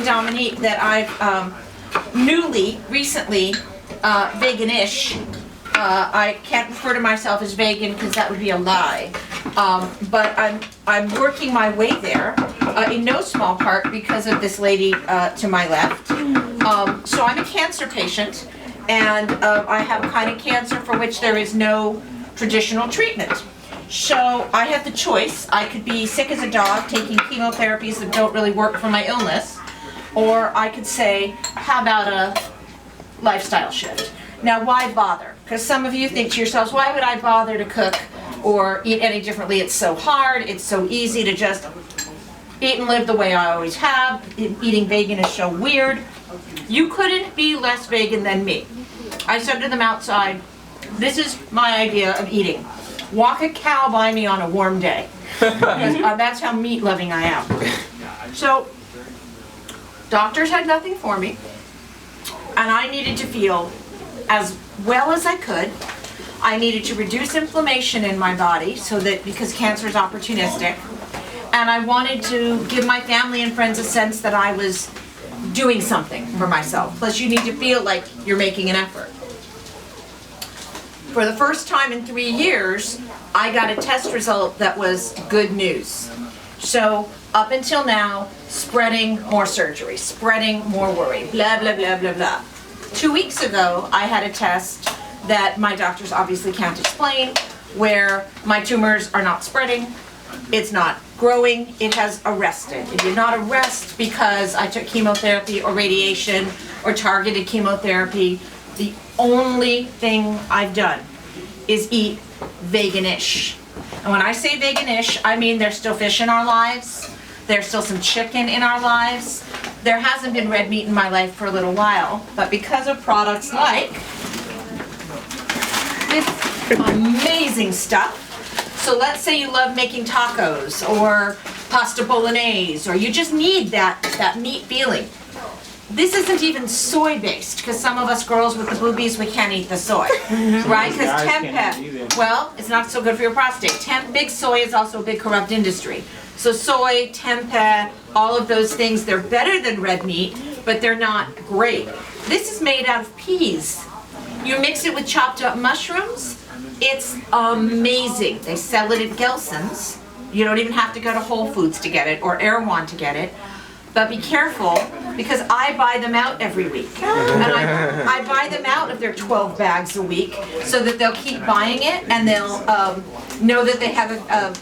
Dominique that I've recently, vegan-ish. I can't refer to myself as vegan because that would be a lie. But I'm working my way there, in no small part because of this lady to my left. So I'm a cancer patient, and I have a kind of cancer for which there is no traditional treatment. So I have the choice. I could be sick as a dog taking chemotherapies that don't really work for my illness, or I could say, how about a lifestyle shift? Now, why bother? Because some of you think to yourselves, why would I bother to cook or eat any differently? It's so hard, it's so easy to just eat and live the way I always have. Eating vegan is so weird. You couldn't be less vegan than me. I said to them outside, this is my idea of eating. Walk a cow by me on a warm day. Because that's how meat-loving I am. So, doctors had nothing for me, and I needed to feel as well as I could. I needed to reduce inflammation in my body, so that, because cancer is opportunistic, and I wanted to give my family and friends a sense that I was doing something for myself. Plus, you need to feel like you're making an effort. For the first time in 3 years, I got a test result that was good news. So up until now, spreading more surgery, spreading more worry, blah, blah, blah, blah, blah. 2 weeks ago, I had a test that my doctors obviously can't explain, where my tumors are not spreading, it's not growing, it has arrested. It did not arrest because I took chemotherapy or radiation or targeted chemotherapy. The only thing I've done is eat vegan-ish. And when I say vegan-ish, I mean there's still fish in our lives, there's still some chicken in our lives. There hasn't been red meat in my life for a little while, but because of products like this amazing stuff, so let's say you love making tacos or pasta bolognese, or you just need that meat feeling. This isn't even soy-based, because some of us girls with the boobies, we can't eat the soy, right? Because tempeh, well, it's not so good for your prostate. Big soy is also a big corrupt industry. So soy, tempeh, all of those things, they're better than red meat, but they're not great. This is made out of peas. You mix it with chopped up mushrooms, it's amazing. They sell it at Gelson's. You don't even have to go to Whole Foods to get it, or Erewhon to get it. But be careful, because I buy them out every week. And I buy them out of their 12 bags a week, so that they'll keep buying it, and they'll know that they have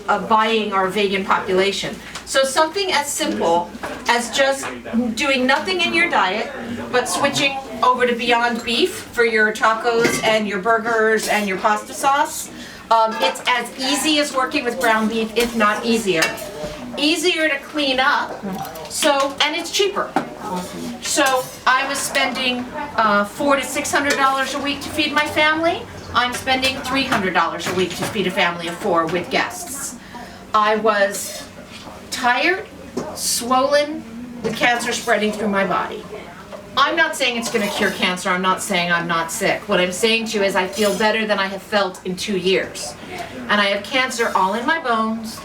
a buying or vegan population. So something as simple as just doing nothing in your diet, but switching over to Beyond Beef for your tacos and your burgers and your pasta sauce. It's as easy as working with ground beef, if not easier. Easier to clean up, and it's cheaper. So I was spending $400 to $600 a week to feed my family. I'm spending $300 a week to feed a family of 4 with guests. I was tired, swollen, with cancer spreading through my body. I'm not saying it's going to cure cancer. I'm not saying I'm not sick. What I'm saying to you is I feel better than I have felt in 2 years. And I have cancer all in my bones,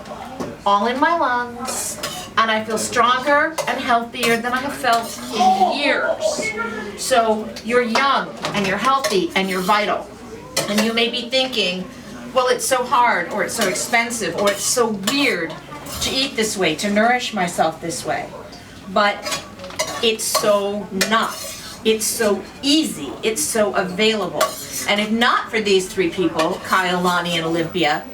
all in my lungs, and I feel stronger and healthier than I have felt in years. So you're young, and you're healthy, and you're vital. And you may be thinking, well, it's so hard, or it's so expensive, or it's so weird to eat this way, to nourish myself this way. But it's so not. It's so easy. It's so available. And if not for these 3 people, Kyle, Lonnie, and Olympia,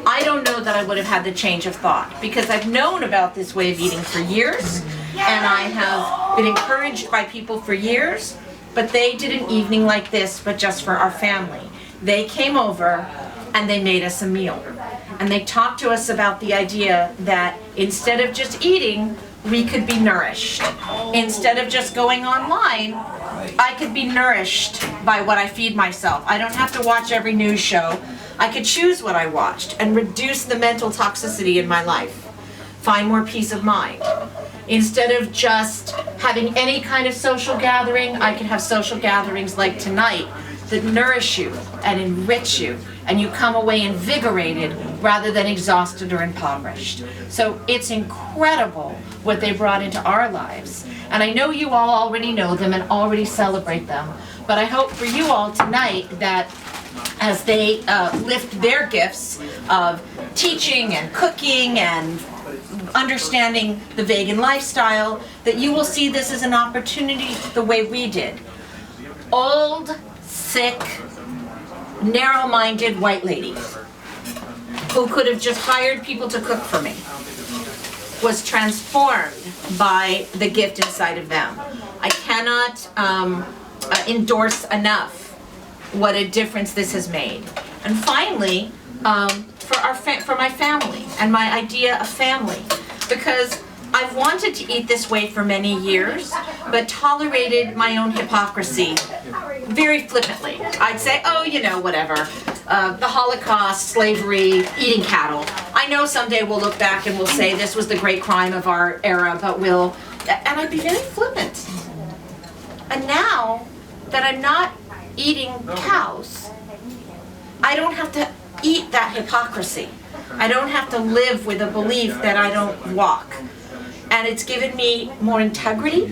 I don't know that I would have had the change of thought, because I've known about this way of eating for years, and I have been encouraged by people for years, but they did an evening like this, but just for our family. They came over and they made us a meal. And they talked to us about the idea that instead of just eating, we could be nourished. Instead of just going online, I could be nourished by what I feed myself. I don't have to watch every news show. I could choose what I watched and reduce the mental toxicity in my life. Find more peace of mind. Instead of just having any kind of social gathering, I can have social gatherings like tonight that nourish you and enrich you, and you come away invigorated rather than exhausted or impoverished. So it's incredible what they brought into our lives. And I know you all already know them and already celebrate them. But I hope for you all tonight that as they lift their gifts of teaching and cooking and understanding the vegan lifestyle, that you will see this as an opportunity the way we did. Old, sick, narrow-minded white lady who could have just hired people to cook for me was transformed by the gift inside of them. I cannot endorse enough what a difference this has made. And finally, for my family and my idea of family, because I've wanted to eat this way for many years, but tolerated my own hypocrisy very flippantly. I'd say, oh, you know, whatever. The Holocaust, slavery, eating cattle. I know someday we'll look back and we'll say this was the great crime of our era, but and I'd be very flippant. And now that I'm not eating cows, I don't have to eat that hypocrisy. I don't have to live with a belief that I don't walk. And it's given me more integrity,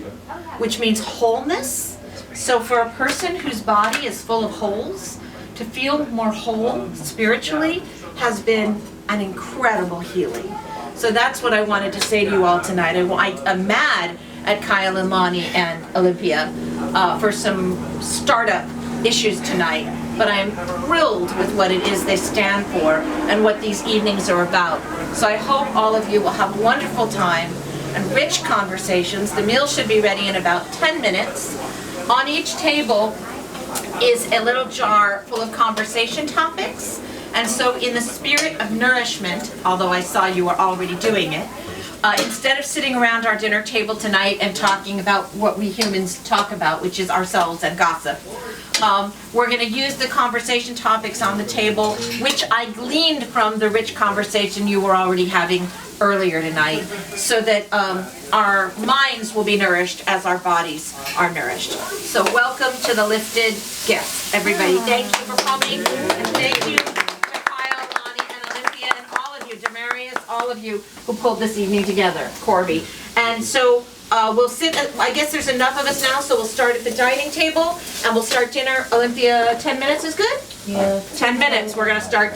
which means wholeness. So for a person whose body is full of holes, to feel more whole spiritually has been an incredible healing. So that's what I wanted to say to you all tonight. I'm mad at Kyle and Lonnie and Olympia for some startup issues tonight, but I'm thrilled with what it is they stand for and what these evenings are about. So I hope all of you will have a wonderful time and rich conversations. The meal should be ready in about 10 minutes. On each table is a little jar full of conversation topics. And so in the spirit of nourishment, although I saw you were already doing it, instead of sitting around our dinner table tonight and talking about what we humans talk about, which is ourselves and gossip, we're going to use the conversation topics on the table, which I gleaned from the rich conversation you were already having earlier tonight, so that our minds will be nourished as our bodies are nourished. So welcome to the lifted gift, everybody. Thank you for coming, and thank you to Kyle, Lonnie, and Olympia, and all of you, Demarius, all of you who pulled this evening together, Corby. And so we'll sit, I guess there's enough of us now, so we'll start at the dining table, and we'll start dinner. Olympia, 10 minutes is good? Yeah. 10 minutes, we're going to start